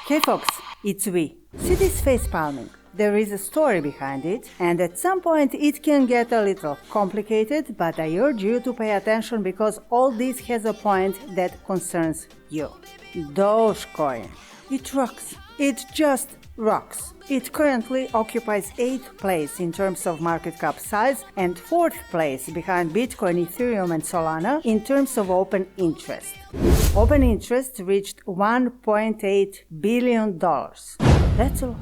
Hey folks, it's we. See this facepalming? There is a story behind it, and at some point it can get a little complicated, but I urge you to pay attention because all this has a point that concerns you. Dogecoin. It rocks. It just rocks. It currently occupies 8th place in terms of market cap size and 4th place behind Bitcoin, Ethereum and Solana in terms of open interest. Open interest reached $1.8 billion. That's a lot.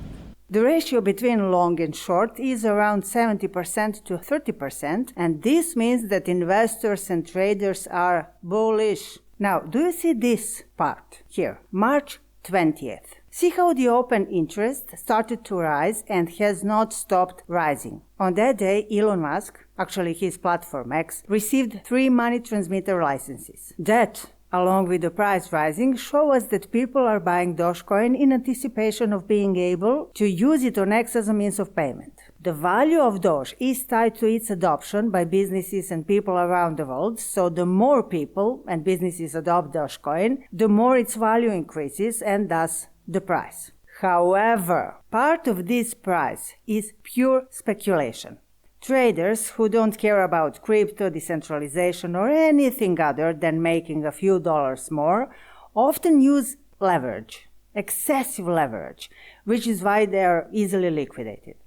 The ratio between long and short is around 70% to 30%, and this means that investors and traders are bullish. Now, do you see this part here? March 20th. See how the open interest started to rise and has not stopped rising. On that day, Elon Musk, actually his platform X, received 3 money transmitter licenses. That, along with the price rising, show us that people are buying Dogecoin in anticipation of being able to use it on X as a means of payment. The value of Doge is tied to its adoption by businesses and people around the world, so the more people and businesses adopt Dogecoin, the more its value increases and thus the price. However, part of this price is pure speculation. Traders who don't care about crypto, decentralization, or anything other than making a few dollars more often use leverage, excessive leverage, which is why they are easily liquidated.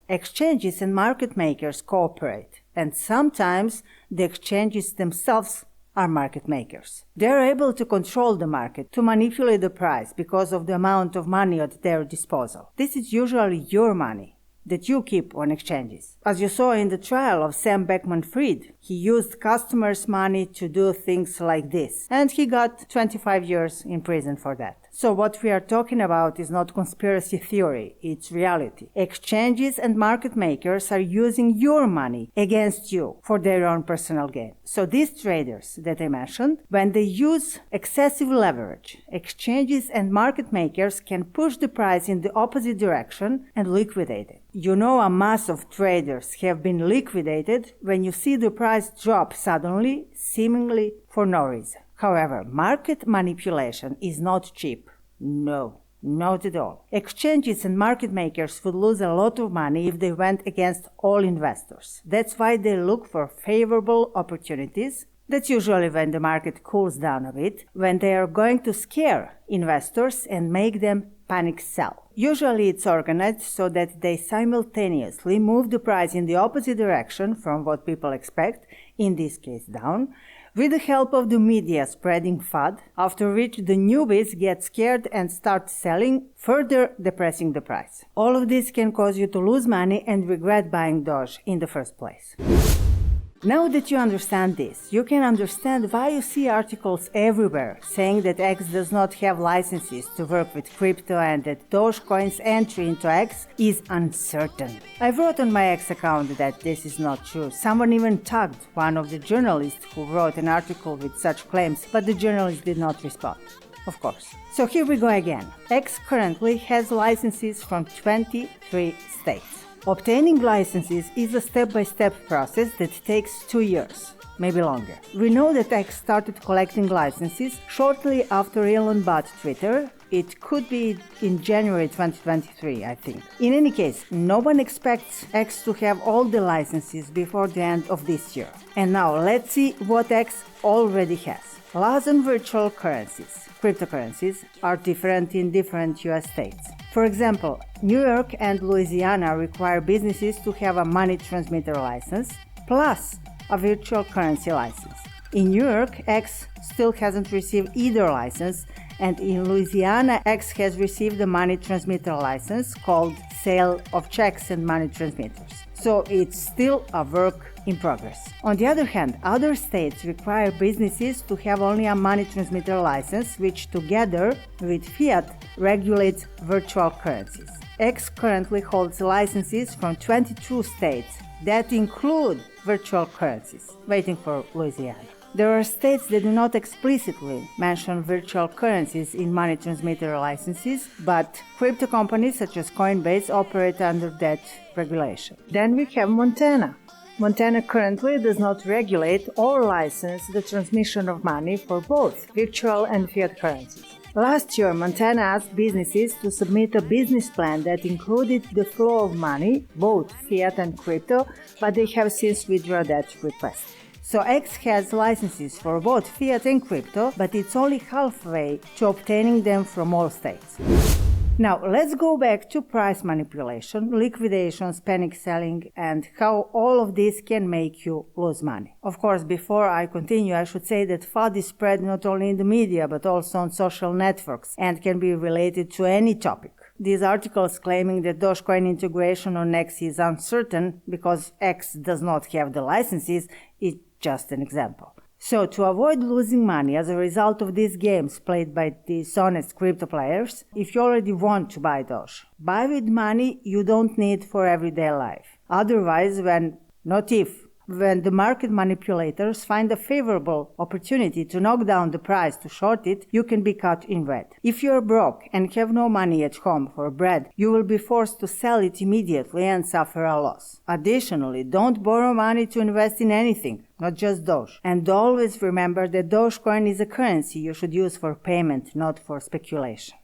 Exchanges and market makers cooperate, and sometimes the exchanges themselves are market makers. They are able to control the market, to manipulate the price because of the amount of money at their disposal. This is usually your money that you keep on exchanges. As you saw in the trial of Sam Bankman-Fried, he used customers' money to do things like this, and he got 25 years in prison for that. So what we are talking about is not conspiracy theory, it's reality. Exchanges and market makers are using your money against you for their own personal gain. So these traders that I mentioned, when they use excessive leverage, exchanges and market makers can push the price in the opposite direction and liquidate it. You know, a mass of traders have been liquidated when you see the price drop suddenly, seemingly for no reason. However, market manipulation is not cheap. No, not at all. Exchanges and market makers would lose a lot of money if they went against all investors. That's why they look for favorable opportunities. That's usually when the market cools down a bit, when they are going to scare investors and make them panic sell. Usually it's organized so that they simultaneously move the price in the opposite direction from what people expect, in this case down, with the help of the media spreading FUD, after which the newbies get scared and start selling, further depressing the price. All of this can cause you to lose money and regret buying Doge in the first place. Now that you understand this, you can understand why you see articles everywhere saying that X does not have licenses to work with crypto and that Dogecoin's entry into X is uncertain. I wrote on my X account that this is not true. Someone even tagged one of the journalists who wrote an article with such claims, but the journalist did not respond. Of course. So here we go again. X currently has licenses from 23 states. Obtaining licenses is a step-by-step process that takes 2 years, maybe longer. We know that X started collecting licenses shortly after Elon bought Twitter. It could be in January 2023, I think. In any case, no one expects X to have all the licenses before the end of this year. And now let's see what X already has. Laws on virtual currencies, cryptocurrencies, are different in different US states. For example, New York and Louisiana require businesses to have a money transmitter license plus a virtual currency license. In New York, X still hasn't received either license, and in Louisiana, X has received a money transmitter license called Sale of Checks and Money Transmitters. So it's still a work in progress. On the other hand, other states require businesses to have only a money transmitter license, which together with fiat regulates virtual currencies. X currently holds licenses from 22 states that include virtual currencies, waiting for Louisiana. There are states that do not explicitly mention virtual currencies in money transmitter licenses, but crypto companies such as Coinbase operate under that regulation. Then we have Montana. Montana currently does not regulate or license the transmission of money for both virtual and fiat currencies. Last year, Montana asked businesses to submit a business plan that included the flow of money, both fiat and crypto, but they have since withdrawn that request. So X has licenses for both fiat and crypto, but it's only halfway to obtaining them from all states. Now, let's go back to price manipulation, liquidations, panic selling, and how all of this can make you lose money. Of course, before I continue, I should say that FUD is spread not only in the media, but also on social networks, and can be related to any topic. These articles claiming that Dogecoin integration on X is uncertain because X does not have the licenses is just an example. So, to avoid losing money as a result of these games played by dishonest crypto players, if you already want to buy Doge, buy with money you don't need for everyday life. Otherwise, when the market manipulators find a favorable opportunity to knock down the price to short it, you can be caught in red. If you're broke and have no money at home for bread, you will be forced to sell it immediately and suffer a loss. Additionally, don't borrow money to invest in anything, not just Doge. And always remember that Dogecoin is a currency you should use for payment, not for speculation.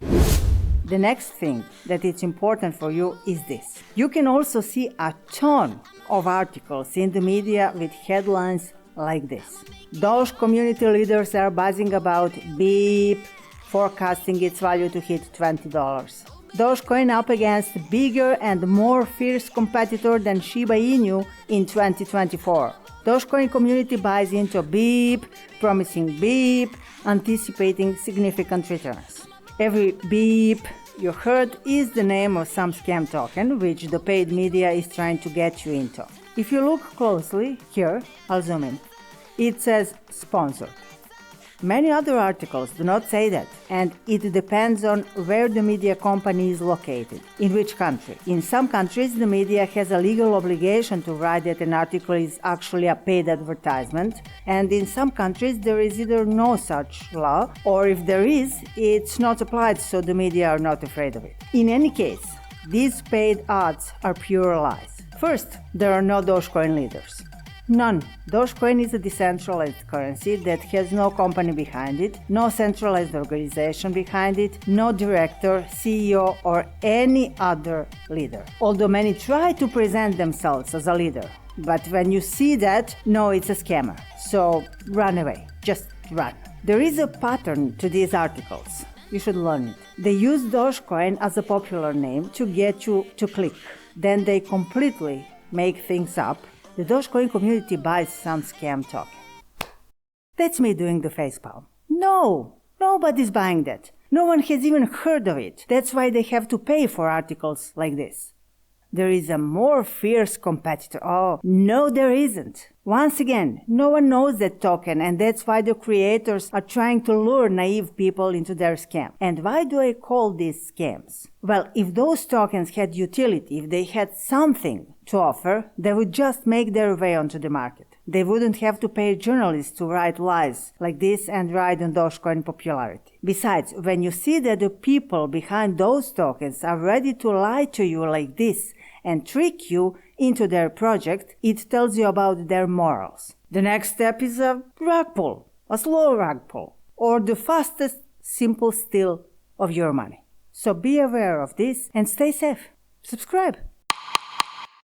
The next thing that is important for you is this. You can also see a ton of articles in the media with headlines like this. Doge community leaders are buzzing about beep, forecasting its value to hit $20. Dogecoin up against bigger and more fierce competitor than Shiba Inu in 2024. Dogecoin community buys into beep, promising beep, anticipating significant returns. Every beep you heard is the name of some scam token which the paid media is trying to get you into. If you look closely, here, I'll zoom in, it says sponsored. Many other articles do not say that, and it depends on where the media company is located, in which country. In some countries, the media has a legal obligation to write that an article is actually a paid advertisement, and in some countries there is either no such law, or if there is, it's not applied, so the media are not afraid of it. In any case, these paid ads are pure lies. First, there are no Dogecoin leaders. None. Dogecoin is a decentralized currency that has no company behind it, no centralized organization behind it, no director, CEO, or any other leader. Although many try to present themselves as a leader. But when you see that, no, it's a scammer. So run away. Just run. There is a pattern to these articles. You should learn it. They use Dogecoin as a popular name to get you to click. Then they completely make things up. The Dogecoin community buys some scam token. That's me doing the facepalm. No, nobody's buying that. No one has even heard of it. That's why they have to pay for articles like this. There is a more fierce competitor. Oh, no, there isn't. Once again, no one knows that token, and that's why the creators are trying to lure naive people into their scam. And why do I call these scams? Well, if those tokens had utility, if they had something to offer, they would just make their way onto the market. They wouldn't have to pay journalists to write lies like this and ride on Dogecoin popularity. Besides, when you see that the people behind those tokens are ready to lie to you like this and trick you into their project, it tells you about their morals. The next step is a rug pull, a slow rug pull, or the fastest, simple steal of your money. So be aware of this and stay safe. Subscribe.